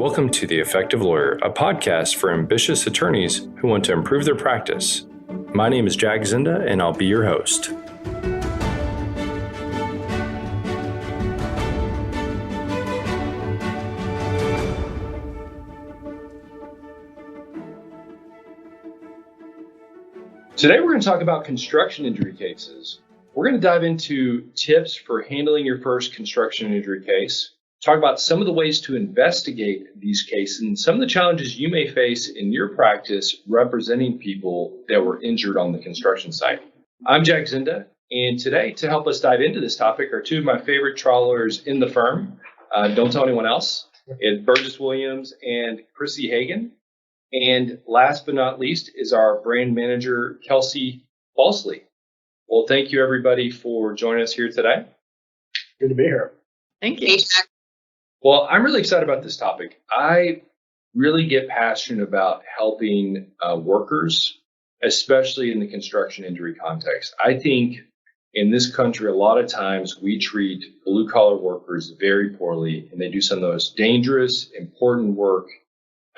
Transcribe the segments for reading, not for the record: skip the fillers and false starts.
Welcome to The Effective Lawyer, a podcast for ambitious attorneys who want to improve their practice. My name is Jack Zinda, and I'll be your host. Today we're going to talk about construction injury cases. We're going to dive into tips for handling your first construction injury case, talk about some of the ways to investigate these cases and some of the challenges you may face in your practice representing people that were injured on the construction site. I'm Jack Zinda, and today to help us dive into this topic are two of my favorite trial lawyers in the firm. Don't tell anyone else. It's Burgess Williams and Chrissy Hagan. And last but not least is our brand manager, Kelsey Falsley. Well, thank you everybody for joining us here today. Good to be here. Thank you. Well, I'm really excited about this topic. I really get passionate about helping workers, especially in the construction injury context. I think in this country, a lot of times we treat blue-collar workers very poorly, and they do some of the most dangerous, important work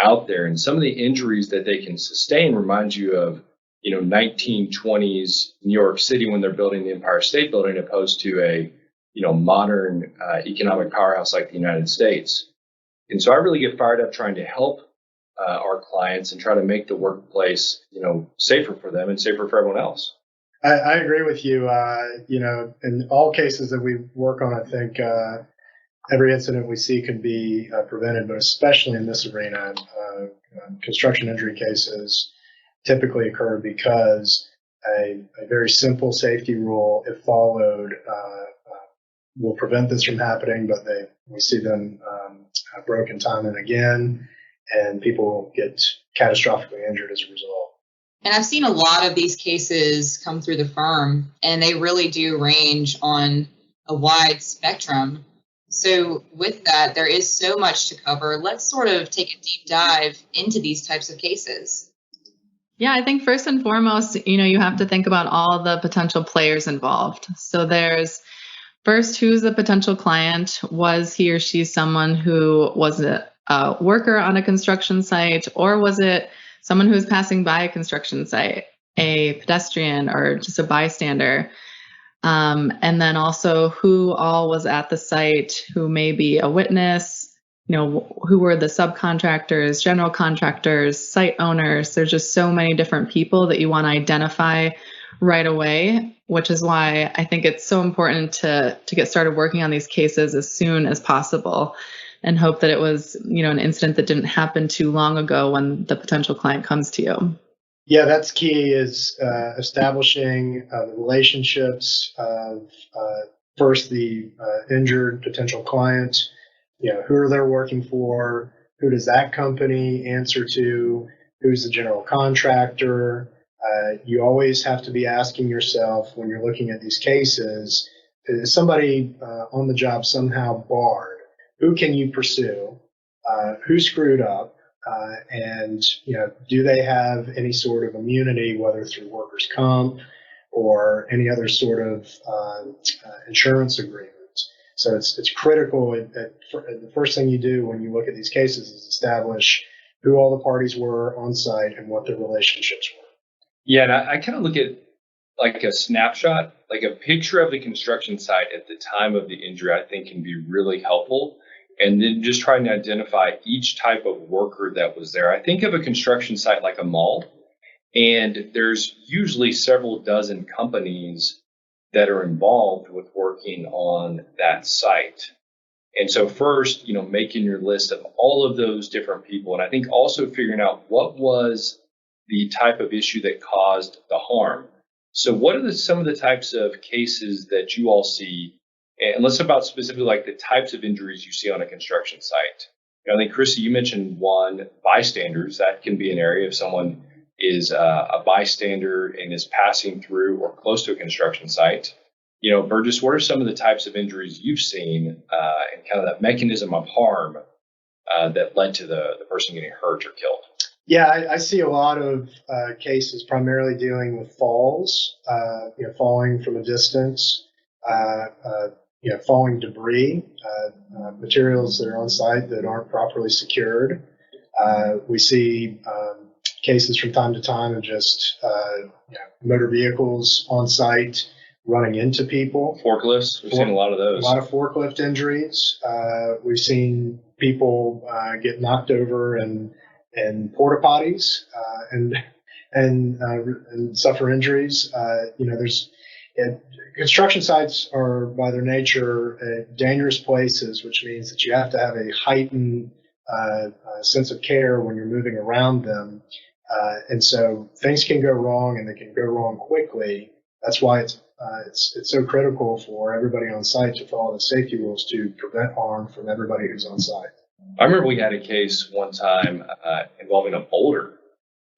out there. And some of the injuries that they can sustain remind you of, 1920s New York City when they're building the Empire State Building, opposed to a modern economic powerhouse like the United States. And so I really get fired up trying to help our clients and try to make the workplace, safer for them and safer for everyone else. I agree with you. In all cases that we work on, I think every incident we see can be prevented, but especially in this arena, construction injury cases typically occur because a very simple safety rule, if followed, will prevent this from happening, but we see them broken time and again, and people get catastrophically injured as a result. And I've seen a lot of these cases come through the firm, and they really do range on a wide spectrum. So with that, there is so much to cover. Let's sort of take a deep dive into these types of cases. Yeah, I think first and foremost, you have to think about all the potential players involved. So there's first, who's the potential client? Was he or she someone who was a worker on a construction site, or was it someone who was passing by a construction site, a pedestrian or just a bystander? And then also who all was at the site, who may be a witness, who were the subcontractors, general contractors, site owners. There's just so many different people that you want to identify right away, which is why I think it's so important to get started working on these cases as soon as possible and hope that it was, an incident that didn't happen too long ago when the potential client comes to you. Yeah, that's key, is establishing the relationships of first the injured potential client. Who are they working for? Who does that company answer to? Who's the general contractor? You always have to be asking yourself when you're looking at these cases, is somebody on the job somehow barred? Who can you pursue? Who screwed up? And do they have any sort of immunity, whether through workers' comp or any other sort of insurance agreement? So it's critical that the first thing you do when you look at these cases is establish who all the parties were on site and what their relationships were. Yeah, and I kind of look at like a snapshot, like a picture of the construction site at the time of the injury, I think can be really helpful. And then just trying to identify each type of worker that was there. I think of a construction site like a mall, and there's usually several dozen companies that are involved with working on that site. And so first, making your list of all of those different people. And I think also figuring out what was the type of issue that caused the harm. So what are some of the types of cases that you all see? And let's talk about specifically like the types of injuries you see on a construction site. I think, Chrissy, you mentioned one, bystanders. That can be an area if someone is a bystander and is passing through or close to a construction site. Burgess, what are some of the types of injuries you've seen and kind of that mechanism of harm that led to the person getting hurt or killed? Yeah, I see a lot of cases primarily dealing with falls, falling from a distance, falling debris, materials that are on site that aren't properly secured. We see cases from time to time of just motor vehicles on site running into people. Forklifts, we've seen a lot of those. A lot of forklift injuries. We've seen people get knocked over in porta potties and suffer injuries. Construction sites are by their nature dangerous places, which means that you have to have a heightened sense of care when you're moving around them. And so things can go wrong, and they can go wrong quickly. That's why it's so critical for everybody on site to follow the safety rules to prevent harm from everybody who's on site. I remember we had a case one time involving a boulder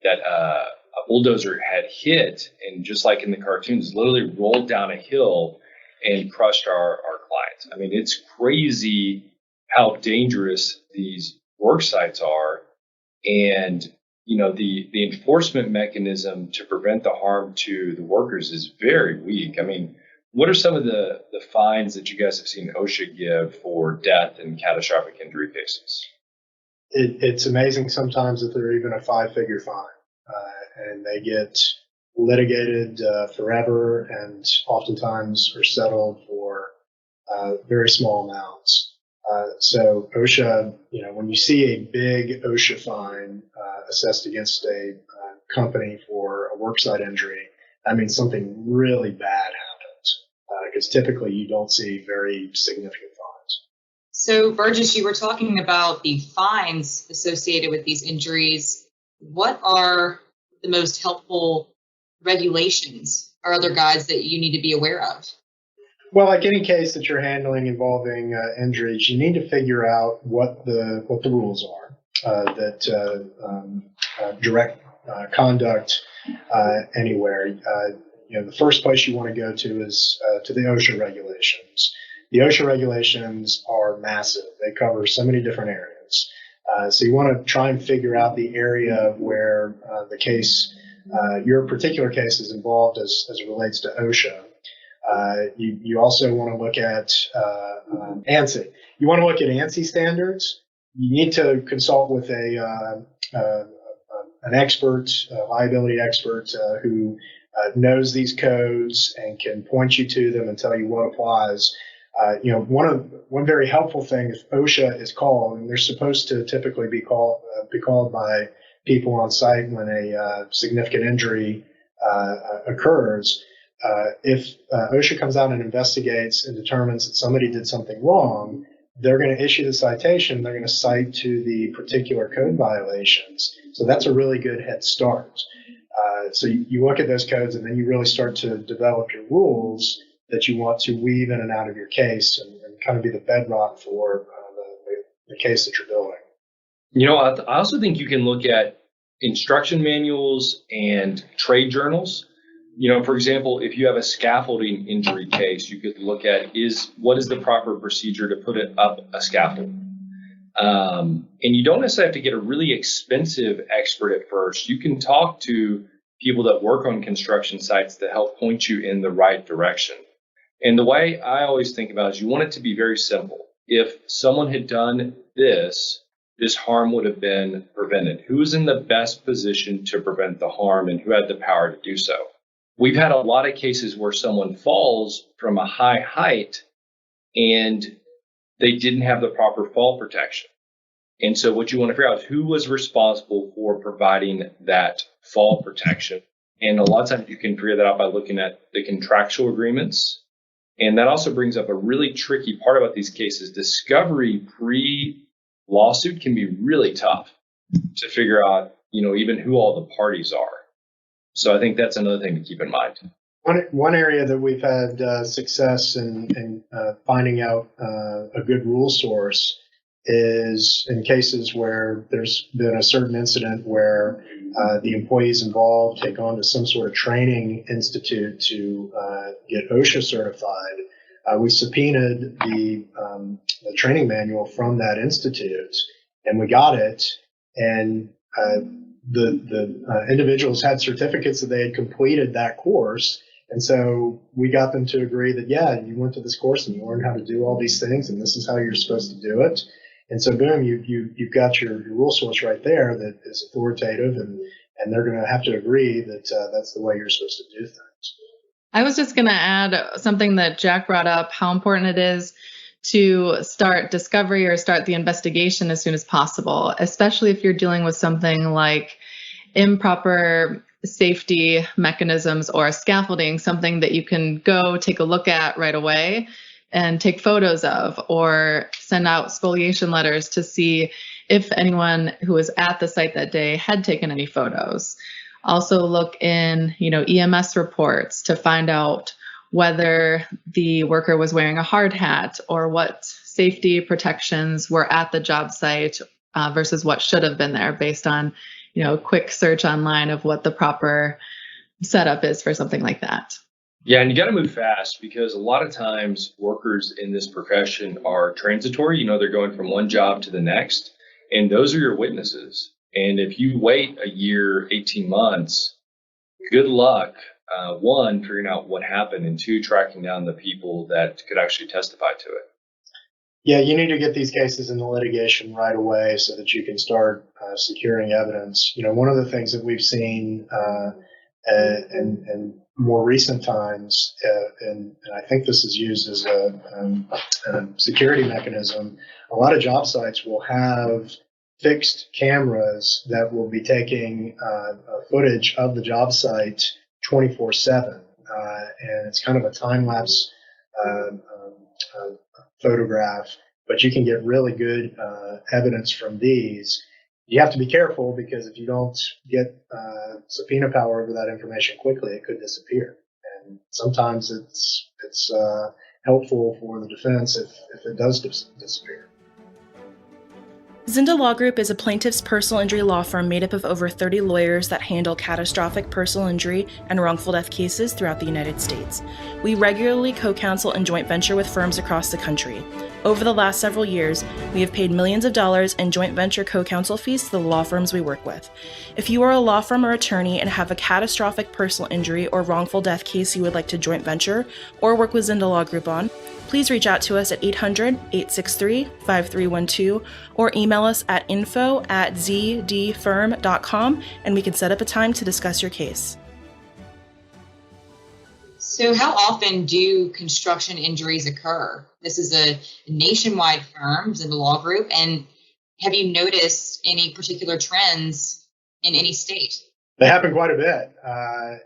that a bulldozer had hit, and just like in the cartoons, literally rolled down a hill and crushed our clients. I mean, it's crazy how dangerous these work sites are, and the enforcement mechanism to prevent the harm to the workers is very weak. I mean, what are some of the fines that you guys have seen OSHA give for death and catastrophic injury cases? It's amazing sometimes that they're even a 5-figure fine, and they get litigated forever, and oftentimes are settled for very small amounts. So OSHA, when you see a big OSHA fine assessed against a company for a worksite injury, that means something really bad happens, because typically you don't see very significant fines. So Burgess, you were talking about the fines associated with these injuries. What are the most helpful regulations or other guides that you need to be aware of? Well, like any case that you're handling involving injuries, you need to figure out what the rules are that direct conduct anywhere. The first place you want to go to is to the OSHA regulations. The OSHA regulations are massive. They cover so many different areas. So you want to try and figure out the area where the case, your particular case, is involved as it relates to OSHA. You also want to look at ANSI. You want to look at ANSI standards. You need to consult with an expert, a liability expert, who knows these codes and can point you to them and tell you what applies. One very helpful thing, if OSHA is called, and they're supposed to typically be called by people on site when a significant injury occurs. If OSHA comes out and investigates and determines that somebody did something wrong, they're going to issue the citation. They're going to cite to the particular code violations. So that's a really good head start. So you look at those codes, and then you really start to develop your rules that you want to weave in and out of your case, and kind of be the bedrock for the case that you're building. I also think you can look at instruction manuals and trade journals. For example, if you have a scaffolding injury case, you could look at what is the proper procedure to put it up a scaffold. And you don't necessarily have to get a really expensive expert at first. You can talk to people that work on construction sites to help point you in the right direction. And the way I always think about it is you want it to be very simple. If someone had done this harm would have been prevented. Who is in the best position to prevent the harm, and who had the power to do so? We've had a lot of cases where someone falls from a high height and they didn't have the proper fall protection. And so what you want to figure out is who was responsible for providing that fall protection. And a lot of times you can figure that out by looking at the contractual agreements. And that also brings up a really tricky part about these cases. Discovery pre-lawsuit can be really tough to figure out, even who all the parties are. So I think that's another thing to keep in mind. One area that we've had success in finding out a good rule source is in cases where there's been a certain incident where the employees involved had gone to some sort of training institute to get OSHA certified. We subpoenaed the training manual from that institute, and we got it, and the individuals had certificates that they had completed that course, And so we got them to agree that, yeah, you went to this course and you learned how to do all these things, and this is how you're supposed to do it. And so, boom, you've got your rule source right there that is authoritative, and they're going to have to agree that that's the way you're supposed to do things. I was just going to add something that Jack brought up, how important it is to start discovery or start the investigation as soon as possible, especially if you're dealing with something like improper safety mechanisms or scaffolding, something that you can go take a look at right away and take photos of, or send out spoliation letters to see if anyone who was at the site that day had taken any photos. Also look in, EMS reports to find out whether the worker was wearing a hard hat or what safety protections were at the job site versus what should have been there based on, a quick search online of what the proper setup is for something like that. Yeah, and you got to move fast because a lot of times workers in this profession are transitory. They're going from one job to the next, and those are your witnesses. And if you wait a year, 18 months, good luck, one, figuring out what happened, and two, tracking down the people that could actually testify to it. Yeah, you need to get these cases into litigation right away so that you can start securing evidence. One of the things that we've seen in more recent times, and I think this is used as a security mechanism, a lot of job sites will have fixed cameras that will be taking footage of the job site 24/7, and it's kind of a time-lapse photograph, but you can get really good evidence from these. You have to be careful because if you don't get subpoena power over that information quickly, it could disappear. And sometimes it's helpful for the defense if it does disappear. Zinda Law Group is a plaintiff's personal injury law firm made up of over 30 lawyers that handle catastrophic personal injury and wrongful death cases throughout the United States. We regularly co-counsel and joint venture with firms across the country. Over the last several years, we have paid millions of dollars in joint venture co-counsel fees to the law firms we work with. If you are a law firm or attorney and have a catastrophic personal injury or wrongful death case you would like to joint venture or work with Zinda Law Group on, please reach out to us at 800-863-5312 or email us at info@zdfirm.com and we can set up a time to discuss your case. So how often do construction injuries occur? This is a nationwide firm, Zinda Law Group, and have you noticed any particular trends in any state? They happen quite a bit,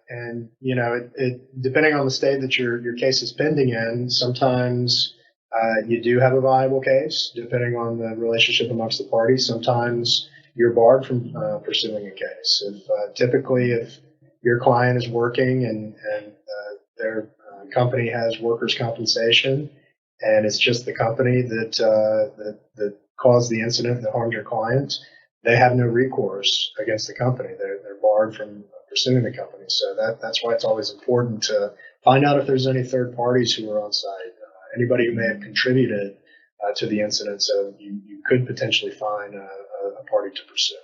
and it depending on the state that your case is pending in, sometimes you do have a viable case, depending on the relationship amongst the parties. Sometimes you're barred from pursuing a case. Typically, if your client is working and their company has workers' compensation, and it's just the company that caused the incident that harmed your client, they have no recourse against the company. They're barred from pursuing the company. So that's why it's always important to find out if there's any third parties who are on site, anybody who may have contributed to the incident. So you could potentially find a party to pursue.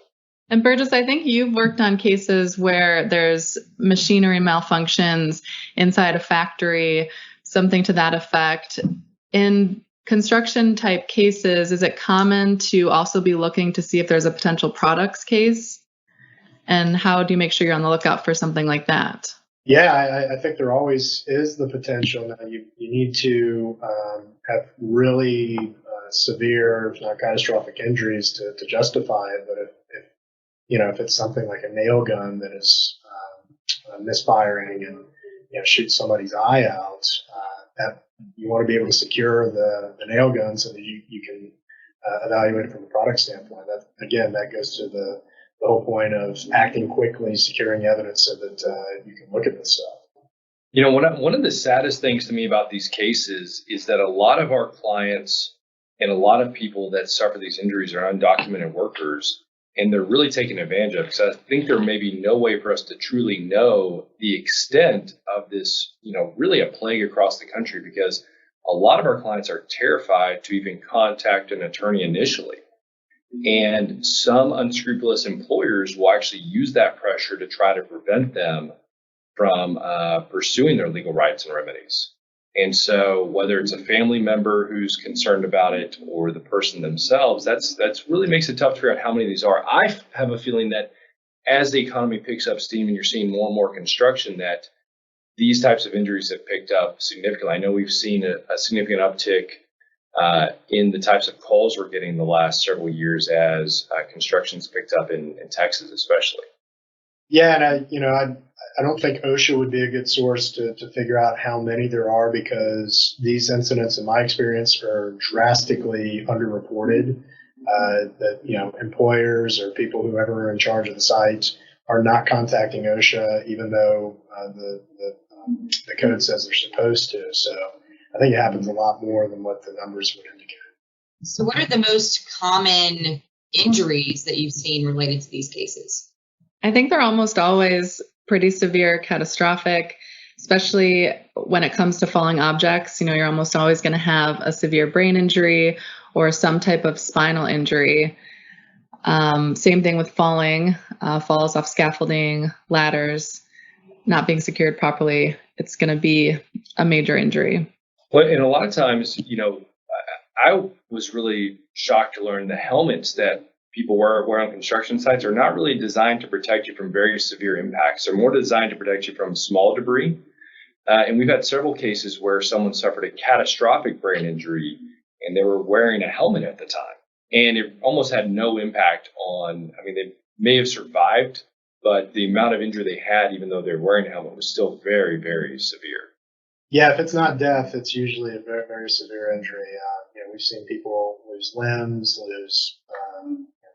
And Burgess, I think you've worked on cases where there's machinery malfunctions inside a factory, something to that effect. In construction type cases, is it common to also be looking to see if there's a potential products case? And how do you make sure you're on the lookout for something like that? Yeah, I think there always is the potential. Now you need to have really severe, if not catastrophic injuries to justify it. But if it's something like a nail gun that is misfiring and shoots somebody's eye out, that you want to be able to secure the nail gun so that you can evaluate it from a product standpoint. That goes to the whole point of acting quickly, securing evidence so that you can look at this stuff. One of the saddest things to me about these cases is that a lot of our clients and a lot of people that suffer these injuries are undocumented workers, and they're really taken advantage of. So I think there may be no way for us to truly know the extent of this, really a plague across the country, because a lot of our clients are terrified to even contact an attorney initially. And some unscrupulous employers will actually use that pressure to try to prevent them from pursuing their legal rights and remedies. And so whether it's a family member who's concerned about it or the person themselves, that's really makes it tough to figure out how many of these are. I have a feeling that as the economy picks up steam and you're seeing more and more construction, that these types of injuries have picked up significantly. I know we've seen a significant uptick in the types of calls we're getting the last several years as construction's picked up in Texas, especially. Yeah, and I don't think OSHA would be a good source to figure out how many there are, because these incidents, in my experience, are drastically underreported. That employers or people whoever are in charge of the site are not contacting OSHA, even though the code says they're supposed to. So I think it happens a lot more than what the numbers would indicate. So what are the most common injuries that you've seen related to these cases? I think they're almost always pretty severe, catastrophic, especially when it comes to falling objects. You're almost always going to have a severe brain injury or some type of spinal injury. Same thing with falling, falls off scaffolding, ladders, not being secured properly. It's going to be a major injury. Well, and a lot of times, I was really shocked to learn the helmets that people wear on construction sites are not really designed to protect you from very severe impacts. They're more designed to protect you from small debris. And we've had several cases where someone suffered a catastrophic brain injury and they were wearing a helmet at the time. And it almost had no impact they may have survived, but the amount of injury they had, even though they were wearing a helmet, was still very, very severe. Yeah, if it's not death, it's usually a very, very severe injury. We've seen people lose limbs, lose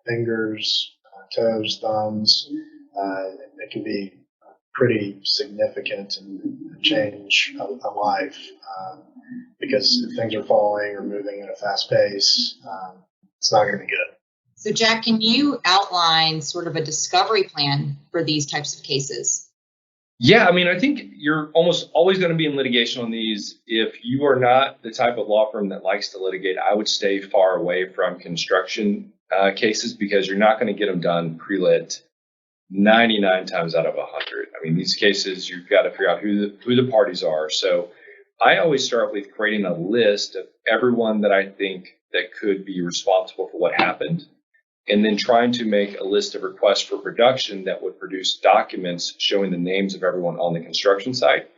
fingers, toes, thumbs. It can be pretty significant and change a life because if things are falling or moving at a fast pace, it's not going to be good. So, Jack, can you outline sort of a discovery plan for these types of cases? Yeah, I think you're almost always going to be in litigation on these. If you are not the type of law firm that likes to litigate, I would stay far away from construction cases because you're not going to get them done pre-lit 99 times out of 100. These cases, you've got to figure out who the parties are. So I always start with creating a list of everyone that I think that could be responsible for what happened, and then trying to make a list of requests for production that would produce documents showing the names of everyone on the construction site,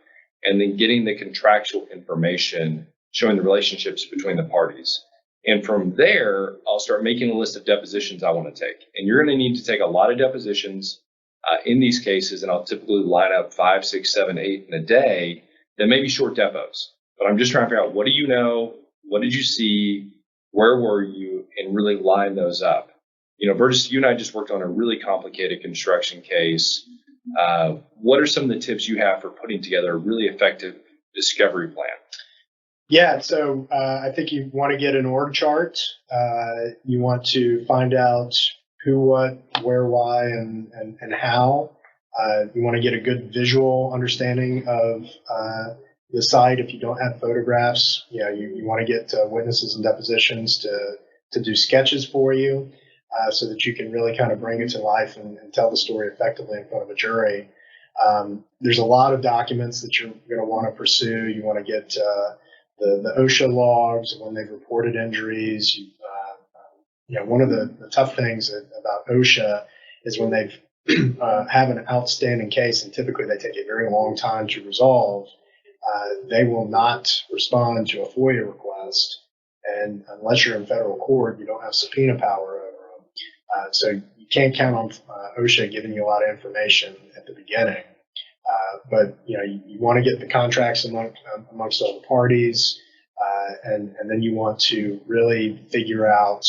and then getting the contractual information showing the relationships between the parties. And from there, I'll start making a list of depositions I want to take. And you're going to need to take a lot of depositions in these cases, and I'll typically line up 5, 6, 7, 8 in a day. That may be short depos, but I'm just trying to figure out, what do you know? What did you see? Where were you? And really line those up. Burgess, you and I just worked on a really complicated construction case. What are some of the tips you have for putting together a really effective discovery plan? Yeah, so I think you want to get an org chart. You want to find out who, what, where, why, and how. You want to get a good visual understanding of the site. If you don't have photographs, you want to get witnesses and depositions to do sketches for you. So that you can really kind of bring it to life and tell the story effectively in front of a jury. There's a lot of documents that you're going to want to pursue. You want to get the OSHA logs when they've reported injuries. One of the tough things about OSHA is when they've have an outstanding case, and typically they take a very long time to resolve. They will not respond to a FOIA request, and unless you're in federal court, you don't have subpoena power over them. So you can't count on OSHA giving you a lot of information at the beginning. But you want to get the contracts amongst all the parties, and then you want to really figure out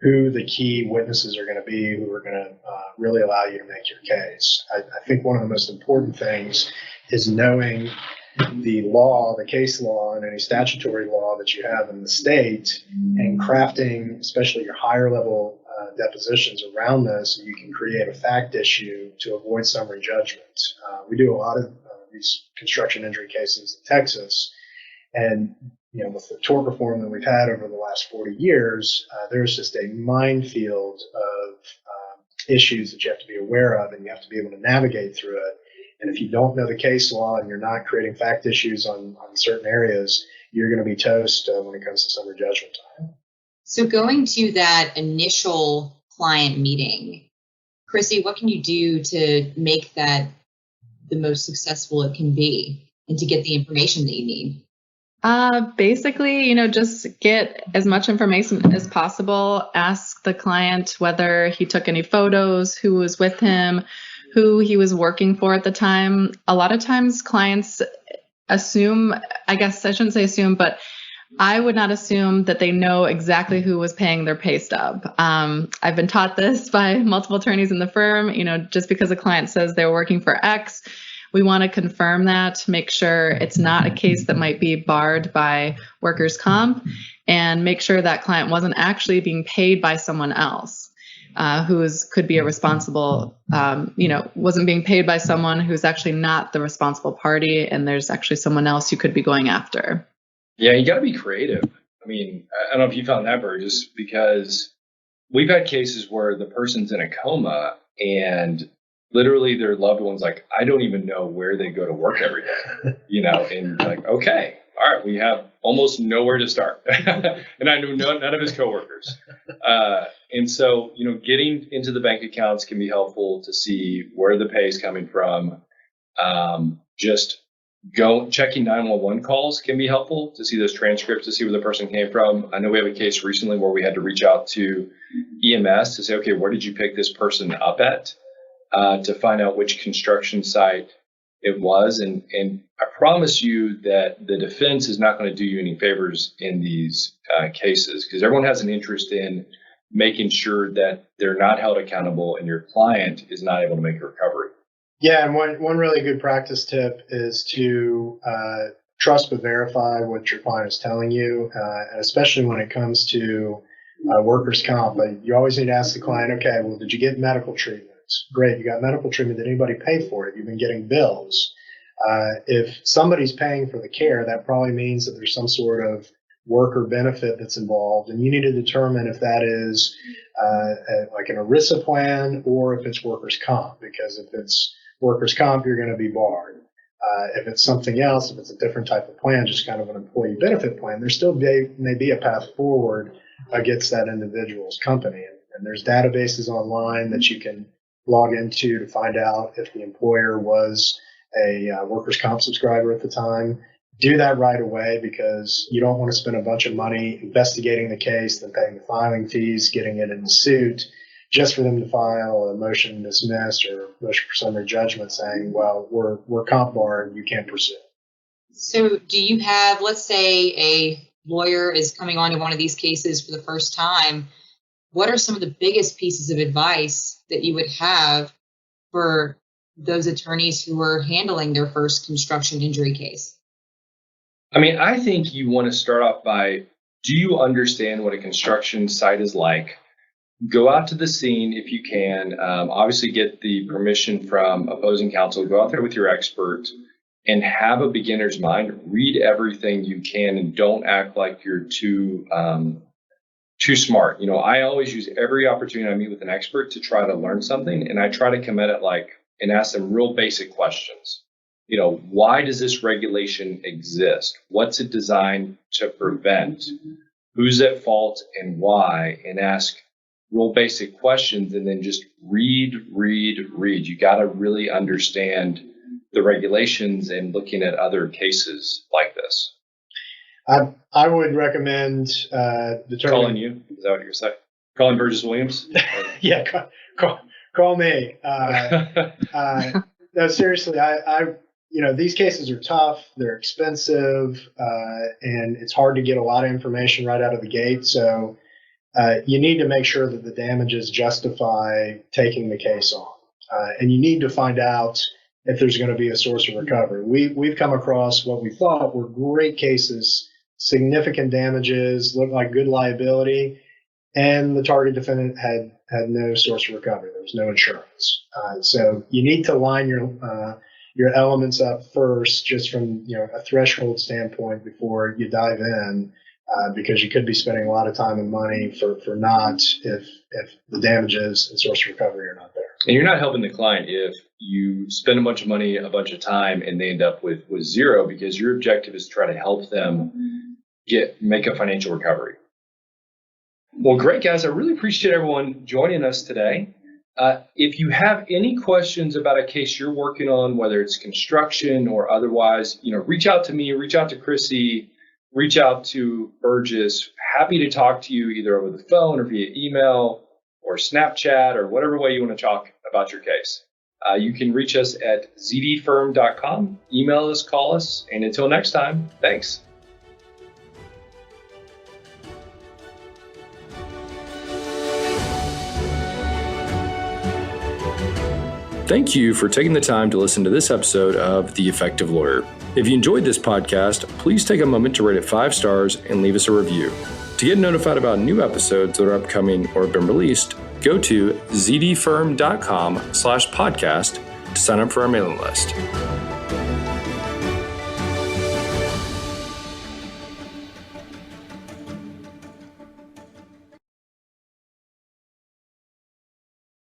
who the key witnesses are going to be, who are going to really allow you to make your case. I think one of the most important things is knowing the law, the case law, and any statutory law that you have in the state, and crafting especially your higher level depositions around those so you can create a fact issue to avoid summary judgment. We do a lot of these construction injury cases in Texas, and with the tort reform that we've had over the last 40 years, there's just a minefield of issues that you have to be aware of, and you have to be able to navigate through it. And if you don't know the case law and you're not creating fact issues on certain areas, you're going to be toast when it comes to summary judgment time. So going to that initial client meeting, Chrissy, what can you do to make that the most successful it can be and to get the information that you need? Basically, just get as much information as possible. Ask the client whether he took any photos, who was with him, who he was working for at the time. A lot of times clients assume, I guess I shouldn't say assume, but I would not assume that they know exactly who was paying their pay stub. I've been taught this by multiple attorneys in the firm. Just because a client says they're working for X, we want to confirm that, make sure it's not a case that might be barred by workers' comp, and make sure that client wasn't actually being paid by someone else who could be a responsible, wasn't being paid by someone who's actually not the responsible party, and there's actually someone else you could be going after. Yeah, you got to be creative. I mean, I don't know if you found that, Burgess, because we've had cases where the person's in a coma and literally their loved one's like, I don't even know where they go to work every day, and like, okay, all right, we have almost nowhere to start. And I know none of his coworkers. And so, getting into the bank accounts can be helpful to see where the pay is coming from. Just checking 911 calls can be helpful to see those transcripts, to see where the person came from. I know we have a case recently where we had to reach out to EMS to say, okay, where did you pick this person up at, to find out which construction site it was. And I promise you that the defense is not going to do you any favors in these cases, because everyone has an interest in making sure that they're not held accountable and your client is not able to make a recovery. Yeah, and one really good practice tip is to trust but verify what your client is telling you, and especially when it comes to workers' comp. But you always need to ask the client, okay, well, did you get medical treatment? Great, you got medical treatment. Did anybody pay for it? You've been getting bills. If somebody's paying for the care, that probably means that there's some sort of worker benefit that's involved, and you need to determine if that is like an ERISA plan or if it's workers' comp, because if it's workers' comp, you're going to be barred. If it's something else, if it's a different type of plan, just kind of an employee benefit plan, there still may be a path forward against that individual's company. And there's databases online that you can log into to find out if the employer was a workers' comp subscriber at the time. Do that right away, because you don't want to spend a bunch of money investigating the case, then paying the filing fees, getting it in suit, just for them to file a motion to dismiss or motion for summary judgment saying, well, we're comp barred, you can't pursue. So do you have, let's say a lawyer is coming on to one of these cases for the first time, what are some of the biggest pieces of advice that you would have for those attorneys who are handling their first construction injury case? I mean, I think you want to start off by, do you understand what a construction site is like? Go out to the scene if you can. Obviously, get the permission from opposing counsel. Go out there with your expert and have a beginner's mind. Read everything you can and don't act like you're too smart. I always use every opportunity I meet with an expert to try to learn something, and I try to come at it and ask them real basic questions. Why does this regulation exist? What's it designed to prevent? Who's at fault and why? And ask real basic questions, and then just read. You got to really understand the regulations and looking at other cases like this. I would recommend calling you. Is that what you're saying? Calling Burgess Williams? Yeah, call me. No, seriously, these cases are tough. They're expensive, and it's hard to get a lot of information right out of the gate. So you need to make sure that the damages justify taking the case on, and you need to find out if there's going to be a source of recovery. We've come across what we thought were great cases, significant damages, looked like good liability, and the target defendant had no source of recovery. There was no insurance. So you need to line your elements up first, just from a threshold standpoint before you dive in, because you could be spending a lot of time and money for naught if the damages and source of recovery are not there. And you're not helping the client if you spend a bunch of money, a bunch of time, and they end up with zero because your objective is to try to help them make a financial recovery. Well, great, guys. I really appreciate everyone joining us today. If you have any questions about a case you're working on, whether it's construction or otherwise, reach out to me, reach out to Chrissy, reach out to Burgess. Happy to talk to you either over the phone or via email or Snapchat or whatever way you want to talk about your case. You can reach us at zdfirm.com, email us, call us, and until next time, thanks. Thank you for taking the time to listen to this episode of The Effective Lawyer. If you enjoyed this podcast, please take a moment to rate it 5 stars and leave us a review. To get notified about new episodes that are upcoming or have been released, go to zdfirm.com/podcast to sign up for our mailing list.